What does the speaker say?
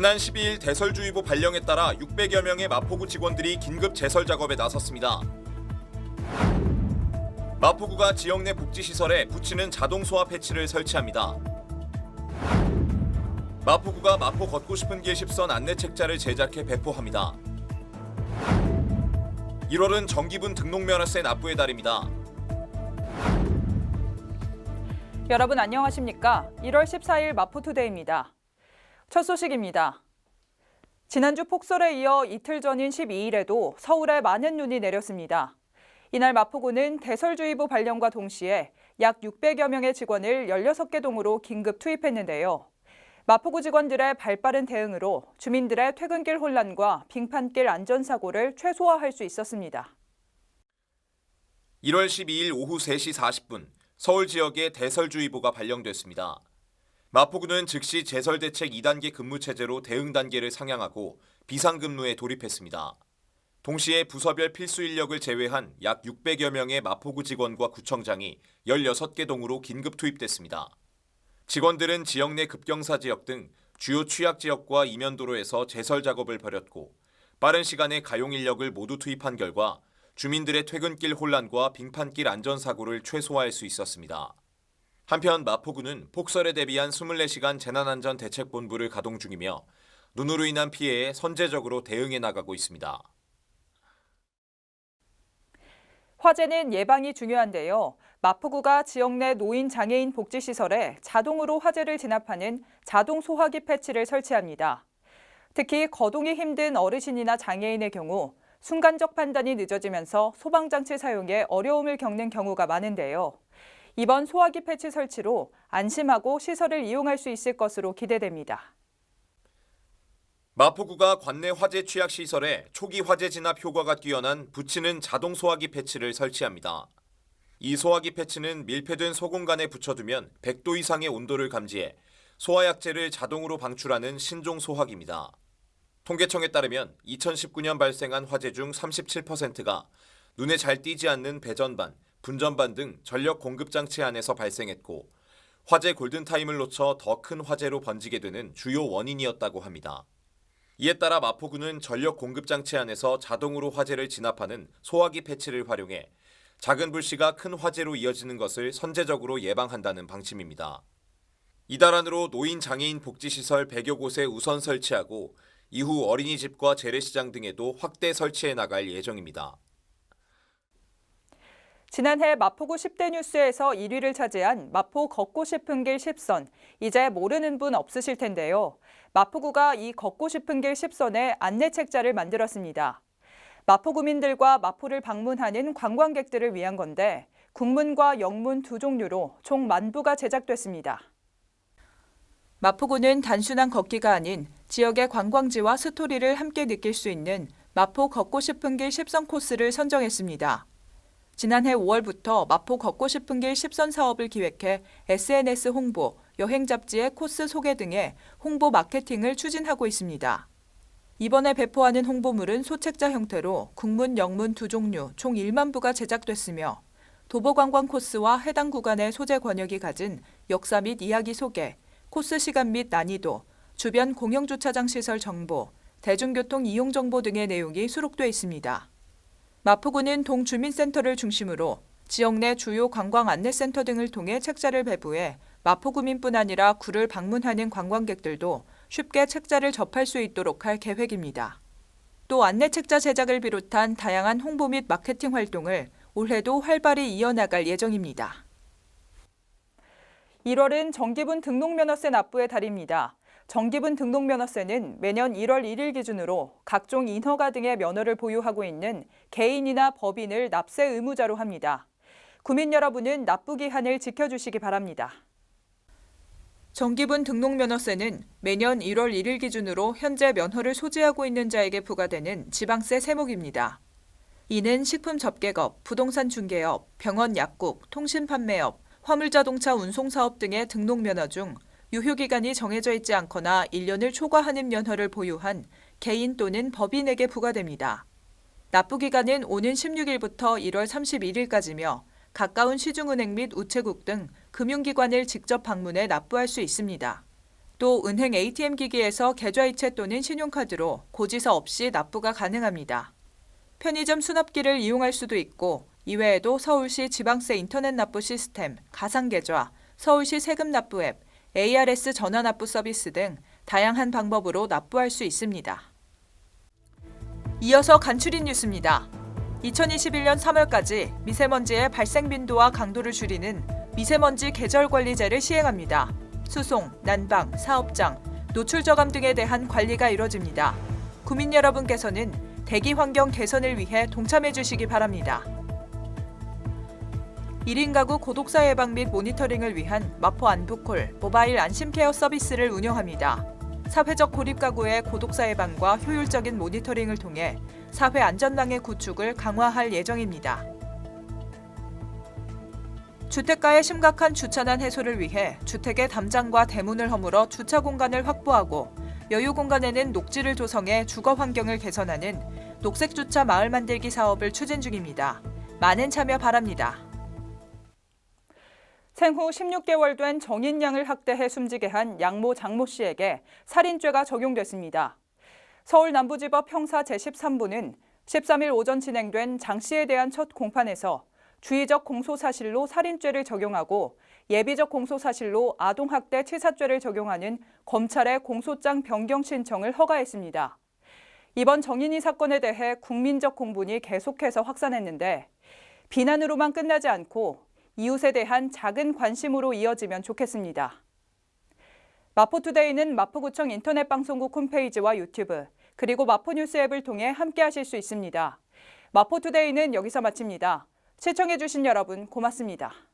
지난 12일 대설주의보 발령에 따라 600여 명의 마포구 직원들이 긴급 제설 작업에 나섰습니다. 마포구가 지역 내 복지시설에 붙이는 자동 소화 패치를 설치합니다. 마포구가 마포 걷고 싶은 길 10선 안내 책자를 제작해 배포합니다. 1월은 정기분 등록면허세 납부의 달입니다. 여러분 안녕하십니까? 1월 14일 마포투데이입니다. 첫 소식입니다. 지난주 폭설에 이어 이틀 전인 12일에도 서울에 많은 눈이 내렸습니다. 이날 마포구는 대설주의보 발령과 동시에 약 600여 명의 직원을 16개 동으로 긴급 투입했는데요. 마포구 직원들의 발빠른 대응으로 주민들의 퇴근길 혼란과 빙판길 안전사고를 최소화할 수 있었습니다. 1월 12일 오후 3시 40분 서울 지역에 대설주의보가 발령됐습니다. 마포구는 즉시 제설대책 2단계 근무체제로 대응 단계를 상향하고 비상근무에 돌입했습니다. 동시에 부서별 필수 인력을 제외한 약 600여 명의 마포구 직원과 구청장이 16개 동으로 긴급 투입됐습니다. 직원들은 지역 내 급경사 지역 등 주요 취약 지역과 이면도로에서 제설 작업을 벌였고 빠른 시간에 가용 인력을 모두 투입한 결과 주민들의 퇴근길 혼란과 빙판길 안전사고를 최소화할 수 있었습니다. 한편 마포구는 폭설에 대비한 24시간 재난안전대책본부를 가동 중이며 눈으로 인한 피해에 선제적으로 대응해 나가고 있습니다. 화재는 예방이 중요한데요. 마포구가 지역 내 노인 장애인 복지시설에 자동으로 화재를 진압하는 자동 소화기 패치를 설치합니다. 특히 거동이 힘든 어르신이나 장애인의 경우 순간적 판단이 늦어지면서 소방장치 사용에 어려움을 겪는 경우가 많은데요. 이번 소화기 패치 설치로 안심하고 시설을 이용할 수 있을 것으로 기대됩니다. 마포구가 관내 화재 취약 시설에 초기 화재 진압 효과가 뛰어난 붙이는 자동 소화기 패치를 설치합니다. 이 소화기 패치는 밀폐된 소공간에 붙여두면 100도 이상의 온도를 감지해 소화약재를 자동으로 방출하는 신종 소화기입니다. 통계청에 따르면 2019년 발생한 화재 중 37%가 눈에 잘 띄지 않는 배전반, 분전반 등 전력 공급 장치 안에서 발생했고 화재 골든타임을 놓쳐 더 큰 화재로 번지게 되는 주요 원인이었다고 합니다. 이에 따라 마포구는 전력 공급 장치 안에서 자동으로 화재를 진압하는 소화기 패치를 활용해 작은 불씨가 큰 화재로 이어지는 것을 선제적으로 예방한다는 방침입니다. 이달 안으로 노인 장애인 복지시설 100여 곳에 우선 설치하고 이후 어린이집과 재래시장 등에도 확대 설치해 나갈 예정입니다. 지난해 마포구 10대 뉴스에서 1위를 차지한 마포 걷고 싶은 길 10선, 이제 모르는 분 없으실 텐데요. 마포구가 이 걷고 싶은 길 10선에 안내 책자를 만들었습니다. 마포구민들과 마포를 방문하는 관광객들을 위한 건데 국문과 영문 두 종류로 총 10,000부가 제작됐습니다. 마포구는 단순한 걷기가 아닌 지역의 관광지와 스토리를 함께 느낄 수 있는 마포 걷고 싶은 길 10선 코스를 선정했습니다. 지난해 5월부터 마포 걷고 싶은 길 10선 사업을 기획해 SNS 홍보, 여행 잡지의 코스 소개 등의 홍보 마케팅을 추진하고 있습니다. 이번에 배포하는 홍보물은 소책자 형태로 국문, 영문 두 종류 총 10,000부가 제작됐으며 도보관광 코스와 해당 구간의 소재 권역이 가진 역사 및 이야기 소개, 코스 시간 및 난이도, 주변 공영주차장 시설 정보, 대중교통 이용 정보 등의 내용이 수록돼 있습니다. 마포구는 동주민센터를 중심으로 지역 내 주요 관광 안내센터 등을 통해 책자를 배부해 마포구민뿐 아니라 구를 방문하는 관광객들도 쉽게 책자를 접할 수 있도록 할 계획입니다. 또 안내 책자 제작을 비롯한 다양한 홍보 및 마케팅 활동을 올해도 활발히 이어나갈 예정입니다. 1월은 정기분 등록면허세 납부의 달입니다. 정기분 등록면허세는 매년 1월 1일 기준으로 각종 인허가 등의 면허를 보유하고 있는 개인이나 법인을 납세 의무자로 합니다. 구민 여러분은 납부 기한을 지켜주시기 바랍니다. 정기분 등록면허세는 매년 1월 1일 기준으로 현재 면허를 소지하고 있는 자에게 부과되는 지방세 세목입니다. 이는 식품 접객업, 부동산 중개업, 병원 약국, 통신 판매업, 화물자동차 운송사업 등의 등록면허 중 유효기간이 정해져 있지 않거나 1년을 초과하는 면허를 보유한 개인 또는 법인에게 부과됩니다. 납부기간은 오는 16일부터 1월 31일까지며 가까운 시중은행 및 우체국 등 금융기관을 직접 방문해 납부할 수 있습니다. 또 은행 ATM 기기에서 계좌이체 또는 신용카드로 고지서 없이 납부가 가능합니다. 편의점 수납기를 이용할 수도 있고 이외에도 서울시 지방세 인터넷 납부 시스템, 가상계좌, 서울시 세금 납부 앱, ARS 전화 납부 서비스 등 다양한 방법으로 납부할 수 있습니다. 이어서 간추린 뉴스입니다. 2021년 3월까지 미세먼지의 발생 빈도와 강도를 줄이는 미세먼지 계절관리제를 시행합니다. 수송, 난방, 사업장, 노출 저감 등에 대한 관리가 이뤄집니다. 구민 여러분께서는 대기 환경 개선을 위해 동참해 주시기 바랍니다. 1인 가구 고독사 예방 및 모니터링을 위한 마포 안부콜 모바일 안심케어 서비스를 운영합니다. 사회적 고립 가구의 고독사 예방과 효율적인 모니터링을 통해 사회 안전망의 구축을 강화할 예정입니다. 주택가의 심각한 주차난 해소를 위해 주택의 담장과 대문을 허물어 주차 공간을 확보하고 여유 공간에는 녹지를 조성해 주거 환경을 개선하는 녹색 주차 마을 만들기 사업을 추진 중입니다. 많은 참여 바랍니다. 생후 16개월 된 정인 양을 학대해 숨지게 한 양모 장모 씨에게 살인죄가 적용됐습니다. 서울 남부지법 형사 제13부는 13일 오전 진행된 장 씨에 대한 첫 공판에서 주의적 공소사실로 살인죄를 적용하고 예비적 공소사실로 아동학대 치사죄를 적용하는 검찰의 공소장 변경 신청을 허가했습니다. 이번 정인이 사건에 대해 국민적 공분이 계속해서 확산했는데 비난으로만 끝나지 않고 이웃에 대한 작은 관심으로 이어지면 좋겠습니다. 마포투데이는 마포구청 인터넷 방송국 홈페이지와 유튜브 그리고 마포뉴스 앱을 통해 함께하실 수 있습니다. 마포투데이는 여기서 마칩니다. 시청해주신 여러분 고맙습니다.